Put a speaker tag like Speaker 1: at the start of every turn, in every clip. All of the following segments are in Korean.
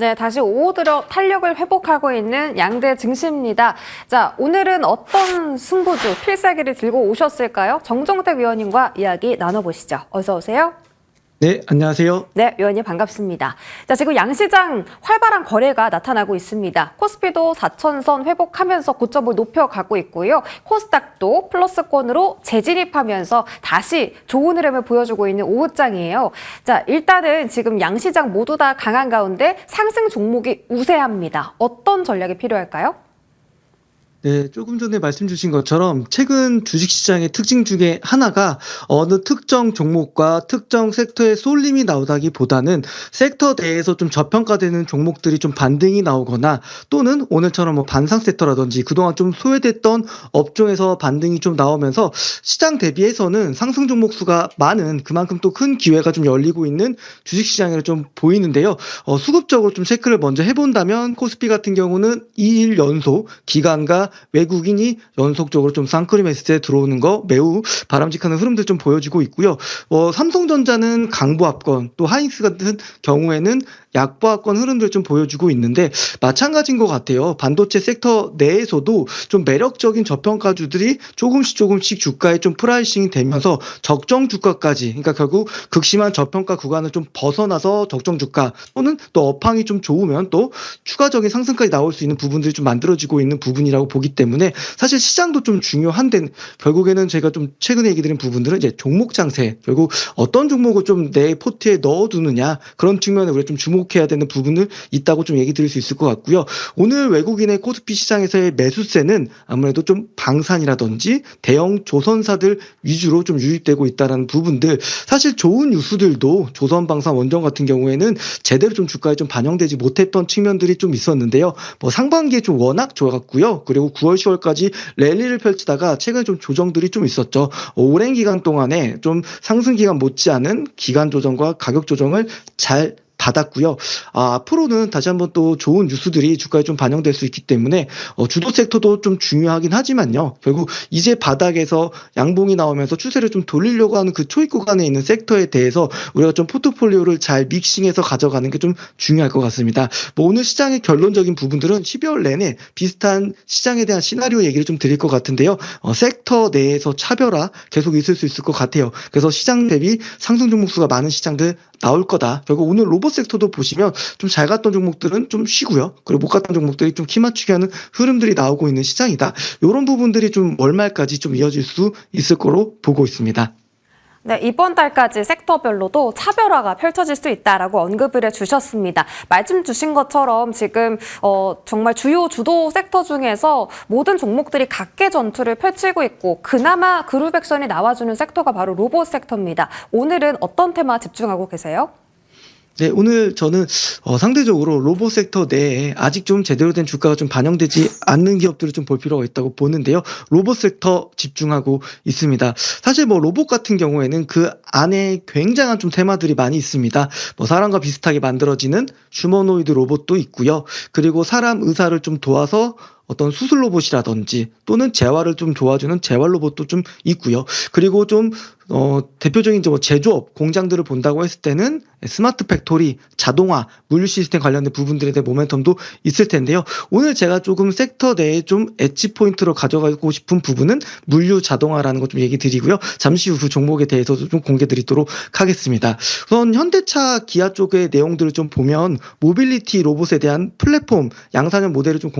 Speaker 1: 네, 다시 오후 들어 탄력을 회복하고 있는 양대 증시입니다. 자, 오늘은 어떤 승부주, 필살기를 들고 오셨을까요? 정정택 위원님과 이야기 나눠보시죠. 어서 오세요.
Speaker 2: 네, 안녕하세요.
Speaker 1: 네, 위원님 반갑습니다. 자, 지금 양시장 활발한 거래가 나타나고 있습니다. 코스피도 4천선 회복하면서 고점을 높여가고 있고요. 코스닥도 플러스권으로 재진입하면서 다시 좋은 흐름을 보여주고 있는 오후장이에요. 자, 일단은 지금 양시장 모두 다 강한 가운데 상승 종목이 우세합니다. 어떤 전략이 필요할까요?
Speaker 2: 네, 조금 전에 말씀 주신 것처럼 최근 주식시장의 특징 중에 하나가 어느 특정 종목과 특정 섹터의 쏠림이 나오다기보다는 섹터 내에서 좀 저평가되는 종목들이 좀 반등이 나오거나 또는 오늘처럼 뭐 반상 섹터라든지 그동안 좀 소외됐던 업종에서 반등이 좀 나오면서 시장 대비해서는 상승 종목 수가 많은 그만큼 또 큰 기회가 좀 열리고 있는 주식시장으로 좀 보이는데요. 수급적으로 좀 체크를 먼저 해본다면 코스피 같은 경우는 2일 연속 기관과 외국인이 연속적으로 좀 쌍끌이 매수세에 들어오는 거 매우 바람직한 흐름들 좀 보여지고 있고요. 삼성전자는 강보합권, 또 하이닉스 같은 경우에는 약보합권 흐름들 좀 보여주고 있는데 마찬가지인 것 같아요. 반도체 섹터 내에서도 좀 매력적인 저평가주들이 조금씩 주가에 좀 프라이싱이 되면서 적정 주가까지, 그러니까 결국 극심한 저평가 구간을 좀 벗어나서 적정 주가 또는 또 업황이 좀 좋으면 또 추가적인 상승까지 나올 수 있는 부분들이 좀 만들어지고 있는 부분이라고 보기 때문에 사실 시장도 좀 중요한데 결국에는 제가 좀 최근에 얘기 드린 부분들은 이제 종목 장세, 결국 어떤 종목을 좀 내 포트에 넣어두느냐 그런 측면에 우리가 좀 주목해야 되는 부분을 있다고 좀 얘기 드릴 수 있을 것 같고요. 오늘 외국인의 코스피 시장에서의 매수세는 아무래도 좀 방산이라든지 대형 조선사들 위주로 좀 유입되고 있다는 부분들, 사실 좋은 뉴스들도 조선방산 원전 같은 경우에는 제대로 좀 주가에 좀 반영되지 못했던 측면들이 좀 있었는데요. 상반기에 좀 워낙 좋았고요. 그리고 9월, 10월까지 랠리를 펼치다가 최근에 좀 조정들이 좀 있었죠. 오랜 기간 동안에 좀 상승 기간 못지않은 기간 조정과 가격 조정을 잘 받았고요. 앞으로는 다시 한번 또 좋은 뉴스들이 주가에 좀 반영될 수 있기 때문에 주도 섹터도 좀 중요하긴 하지만요. 결국 이제 바닥에서 양봉이 나오면서 추세를 좀 돌리려고 하는 그 초입 구간에 있는 섹터에 대해서 우리가 좀 포트폴리오를 잘 믹싱해서 가져가는 게 좀 중요할 것 같습니다. 오늘 시장의 결론적인 부분들은 12월 내내 비슷한 시장에 대한 시나리오 얘기를 좀 드릴 것 같은데요. 섹터 내에서 차별화 계속 있을 수 있을 것 같아요. 그래서 시장 대비 상승 종목 수가 많은 시장들 나올 거다. 결국 오늘 로봇 섹터도 보시면 좀 잘 갔던 종목들은 좀 쉬고요. 그리고 못 갔던 종목들이 좀 키 맞추기 하는 흐름들이 나오고 있는 시장이다. 이런 부분들이 좀 월말까지 좀 이어질 수 있을 거로 보고 있습니다.
Speaker 1: 네, 이번 달까지 섹터별로도 차별화가 펼쳐질 수 있다라고 언급을 해주셨습니다. 말씀 주신 것처럼 지금 정말 주요 주도 섹터 중에서 모든 종목들이 각계 전투를 펼치고 있고 그나마 그룹 액션이 나와주는 섹터가 바로 로봇 섹터입니다. 오늘은 어떤 테마 집중하고 계세요?
Speaker 2: 네, 오늘 저는 상대적으로 로봇 섹터 내에 아직 좀 제대로 된 주가가 좀 반영되지 않는 기업들을 좀 볼 필요가 있다고 보는데요. 로봇 섹터 집중하고 있습니다. 사실 로봇 같은 경우에는 그 안에 굉장한 좀 테마들이 많이 있습니다. 사람과 비슷하게 만들어지는 휴머노이드 로봇도 있고요. 그리고 사람 의사를 좀 도와서 어떤 수술 로봇이라든지 또는 재활을 좀 도와주는 재활 로봇도 좀 있고요. 그리고 좀 대표적인 제조업 공장들을 본다고 했을 때는 스마트 팩토리, 자동화, 물류 시스템 관련된 부분들에 대한 모멘텀도 있을 텐데요. 오늘 제가 조금 섹터 내에 좀 엣지 포인트로 가져가고 싶은 부분은 물류 자동화라는 거 좀 얘기 드리고요. 잠시 후 그 종목에 대해서도 좀 공개 드리도록 하겠습니다. 우선 현대차, 기아 쪽의 내용들을 좀 보면 모빌리티 로봇에 대한 플랫폼 양산형 모델을 좀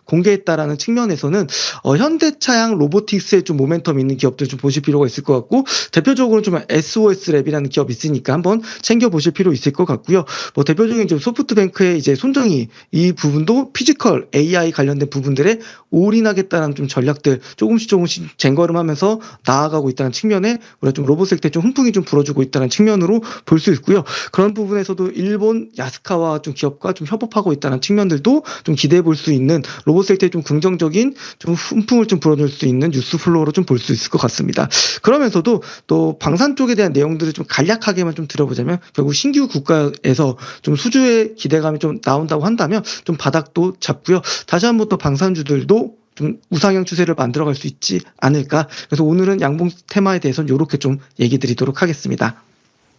Speaker 2: 공개했다라는 측면에서는 현대차양 로보틱스에 좀 모멘텀 있는 기업들 좀 보실 필요가 있을 것 같고, 대표적으로 좀 SOS랩이라는 기업이 있으니까 한번 챙겨보실 필요 있을 것 같고요. 대표적인 좀 소프트뱅크의 이제 손정희 이 부분도 피지컬 AI 관련된 부분들에 올인하겠다는 좀 전략들 조금씩 쟁걸음하면서 나아가고 있다는 측면에 우리가 좀 로봇 섹터에 좀 훈풍이 좀 불어주고 있다는 측면으로 볼 수 있고요. 그런 부분에서도 일본 야스카와 좀 기업과 좀 협업하고 있다는 측면들도 좀 기대해 볼 수 있는 로봇 섹터에 좀 긍정적인 좀 훈풍을 좀 불어줄 수 있는 뉴스 플로우로 좀 볼 수 있을 것 같습니다. 그러면서도 또 방산 쪽에 대한 내용들을 좀 간략하게만 좀 들어보자면 결국 신규 국가에서 좀 수주의 기대감이 좀 나온다고 한다면 좀 바닥도 잡고요. 다시 한번 또 방산주들도 좀 우상향 추세를 만들어갈 수 있지 않을까. 그래서 오늘은 양봉 테마에 대해서는 이렇게 좀 얘기 드리도록 하겠습니다.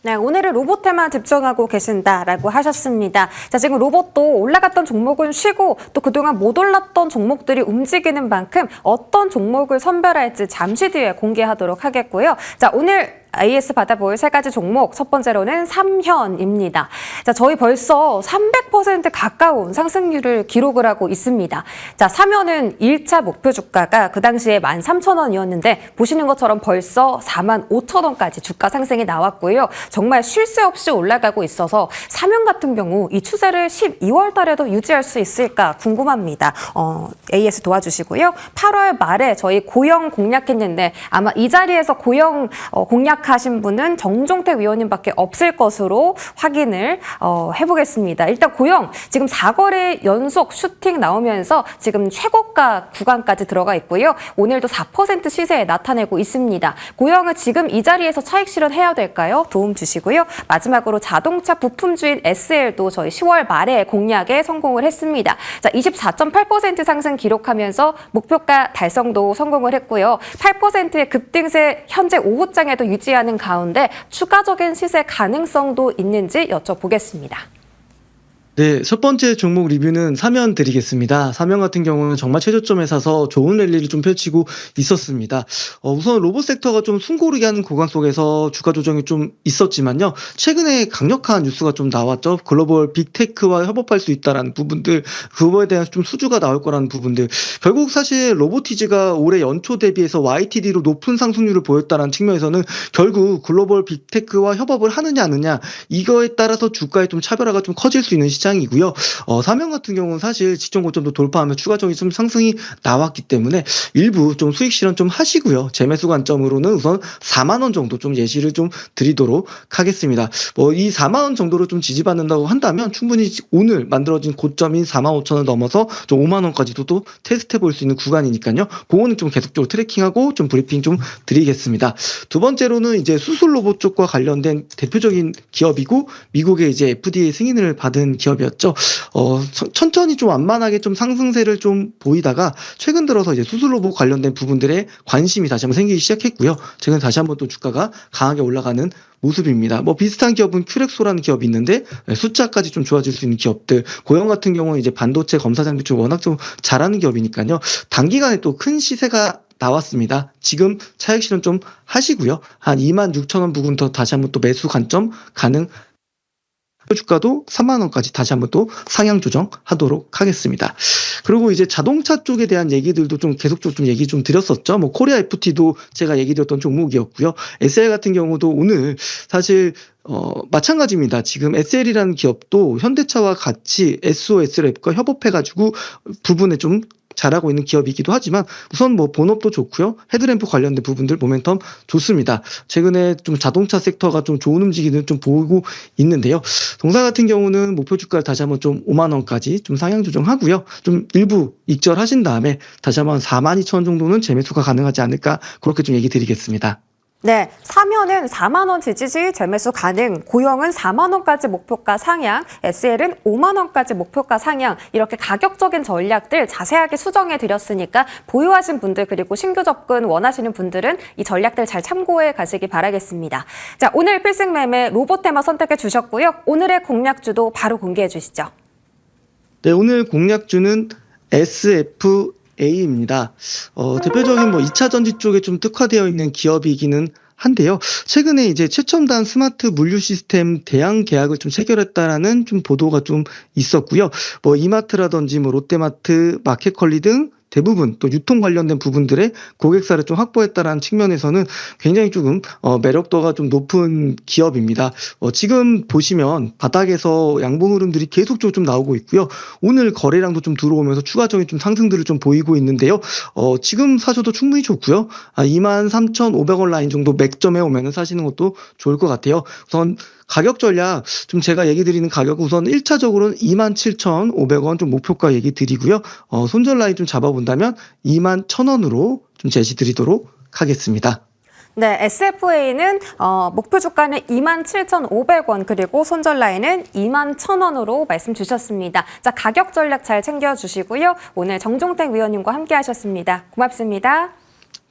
Speaker 1: 네, 오늘은 로봇에만 집중하고 계신다라고 하셨습니다. 자, 지금 로봇도 올라갔던 종목은 쉬고 또 그동안 못 올랐던 종목들이 움직이는 만큼 어떤 종목을 선별할지 잠시 뒤에 공개하도록 하겠고요. 자, 오늘 AS 받아볼 세 가지 종목, 첫 번째로는 삼현입니다. 자, 저희 벌써 300% 가까운 상승률을 기록을 하고 있습니다. 자, 삼현은 1차 목표 주가가 그 당시에 13,000원이었는데 보시는 것처럼 벌써 45,000원까지 주가 상승이 나왔고요. 정말 쉴 새 없이 올라가고 있어서 삼현 같은 경우 이 추세를 12월 달에도 유지할 수 있을까 궁금합니다. AS 도와주시고요. 8월 말에 저희 고영 공략했는데 아마 이 자리에서 고영 공략하신 분은 정종택 위원님밖에 없을 것으로 확인을 해보겠습니다. 일단 고영 지금 4거래 연속 슈팅 나오면서 지금 최고가 구간까지 들어가 있고요. 오늘도 4% 시세에 나타내고 있습니다. 고영은 지금 이 자리에서 차익 실현해야 될까요? 도움 주시고요. 마지막으로 자동차 부품주인 SL도 저희 10월 말에 공략에 성공을 했습니다. 자, 24.8% 상승 기록하면서 목표가 달성도 성공을 했고요. 8%의 급등세 현재 오후장에도 유지하는 가운데 추가적인 시세 가능성도 있는지 여쭤보겠습니다.
Speaker 2: 네, 첫 번째 종목 리뷰는 삼현 드리겠습니다. 삼현 같은 경우는 정말 최저점에 사서 좋은 랠리를 좀 펼치고 있었습니다. 우선 로봇 섹터가 좀 숨고르게 하는 구간 속에서 주가 조정이 좀 있었지만요. 최근에 강력한 뉴스가 좀 나왔죠. 글로벌 빅테크와 협업할 수 있다라는 부분들, 그거에 대한 좀 수주가 나올 거라는 부분들. 결국 사실 로보티즈가 올해 연초 대비해서 YTD로 높은 상승률을 보였다는 측면에서는 결국 글로벌 빅테크와 협업을 하느냐 안 하느냐 이거에 따라서 주가의 좀 차별화가 좀 커질 수 있는 시장이고요. 삼현 같은 경우는 사실 직전 고점도 돌파하며 추가적인 좀 상승이 나왔기 때문에 일부 좀 수익 실현 좀 하시고요. 재매수 관점으로는 우선 4만 원 정도 좀 예시를 좀 드리도록 하겠습니다. 이 4만 원 정도로 좀 지지받는다고 한다면 충분히 오늘 만들어진 고점인 4만 5천 원 넘어서 좀 5만 원까지도 또 테스트해 볼 수 있는 구간이니까요. 그거는 좀 계속적으로 트래킹하고 좀 브리핑 좀 드리겠습니다. 두 번째로는 이제 수술 로봇 쪽과 관련된 대표적인 기업이고 미국의 이제 FDA 승인을 받은 기업이었죠. 천천히 좀 완만하게 좀 상승세를 좀 보이다가 최근 들어서 이제 수술 로봇 관련된 부분들에 관심이 다시 한번 생기기 시작했고요. 최근 다시 한번 또 주가가 강하게 올라가는 모습입니다. 비슷한 기업은 큐렉소라는 기업이 있는데 숫자까지 좀 좋아질 수 있는 기업들. 고영 같은 경우는 이제 반도체 검사 장비 쪽 워낙 좀 잘하는 기업이니까요. 단기간에 또 큰 시세가 나왔습니다. 지금 차익 실현 좀 하시고요. 한 26,000원 부근 더 다시 한번 또 매수 관점 가능. 주가도 3만 원까지 다시 한번 또 상향 조정하도록 하겠습니다. 그리고 이제 자동차 쪽에 대한 얘기들도 좀 계속적으로 좀 얘기 좀 드렸었죠. 코리아 FT도 제가 얘기 드렸던 종목이었고요. SL 같은 경우도 오늘 사실 마찬가지입니다. 지금 SL이라는 기업도 현대차와 같이 SOS랩과 협업해가지고 부분에 좀 잘하고 있는 기업이기도 하지만 우선 본업도 좋고요. 헤드램프 관련된 부분들 모멘텀 좋습니다. 최근에 좀 자동차 섹터가 좀 좋은 움직임을 좀 보이고 있는데요. 동사 같은 경우는 목표 주가를 다시 한번 좀 5만 원까지 좀 상향 조정하고요. 좀 일부 익절하신 다음에 다시 한번 42,000원 정도는 재매수가 가능하지 않을까 그렇게 좀 얘기 드리겠습니다.
Speaker 1: 네, 삼현은 4만 원 지지시 재매수 가능, 고영은 4만 원까지 목표가 상향, SL은 5만 원까지 목표가 상향 이렇게 가격적인 전략들 자세하게 수정해 드렸으니까 보유하신 분들 그리고 신규 접근 원하시는 분들은 이 전략들 잘 참고해 가시기 바라겠습니다. 자, 오늘 필승 매매 로봇 테마 선택해 주셨고요. 오늘의 공략주도 바로 공개해 주시죠.
Speaker 2: 네, 오늘 공략주는 SFA입니다. 대표적인 2차 전지 쪽에 좀 특화되어 있는 기업이기는 한데요. 최근에 이제 최첨단 스마트 물류 시스템 대양 계약을 좀 체결했다라는 좀 보도가 좀 있었고요. 이마트라든지 롯데마트, 마켓컬리 등 대부분 또 유통 관련된 부분들의 고객사를 좀 확보했다라는 측면에서는 굉장히 조금 매력도가 좀 높은 기업입니다. 지금 보시면 바닥에서 양봉 흐름들이 계속적으로 좀 나오고 있고요. 오늘 거래량도 좀 들어오면서 추가적인 좀 상승들을 좀 보이고 있는데요. 지금 사셔도 충분히 좋고요. 23,500원 라인 정도 맥점에 오면은 사시는 것도 좋을 것 같아요. 우선 가격 전략 좀 제가 얘기 드리는 가격 우선 1차적으로는 27,500원 좀 목표가 얘기 드리고요. 손절 라인 좀 잡아본다면 21,000원으로 좀 제시 드리도록 하겠습니다.
Speaker 1: 네, SFA는 목표 주가는 27,500원 그리고 손절 라인은 21,000원으로 말씀 주셨습니다. 자, 가격 전략 잘 챙겨주시고요. 오늘 정종택 위원님과 함께 하셨습니다. 고맙습니다.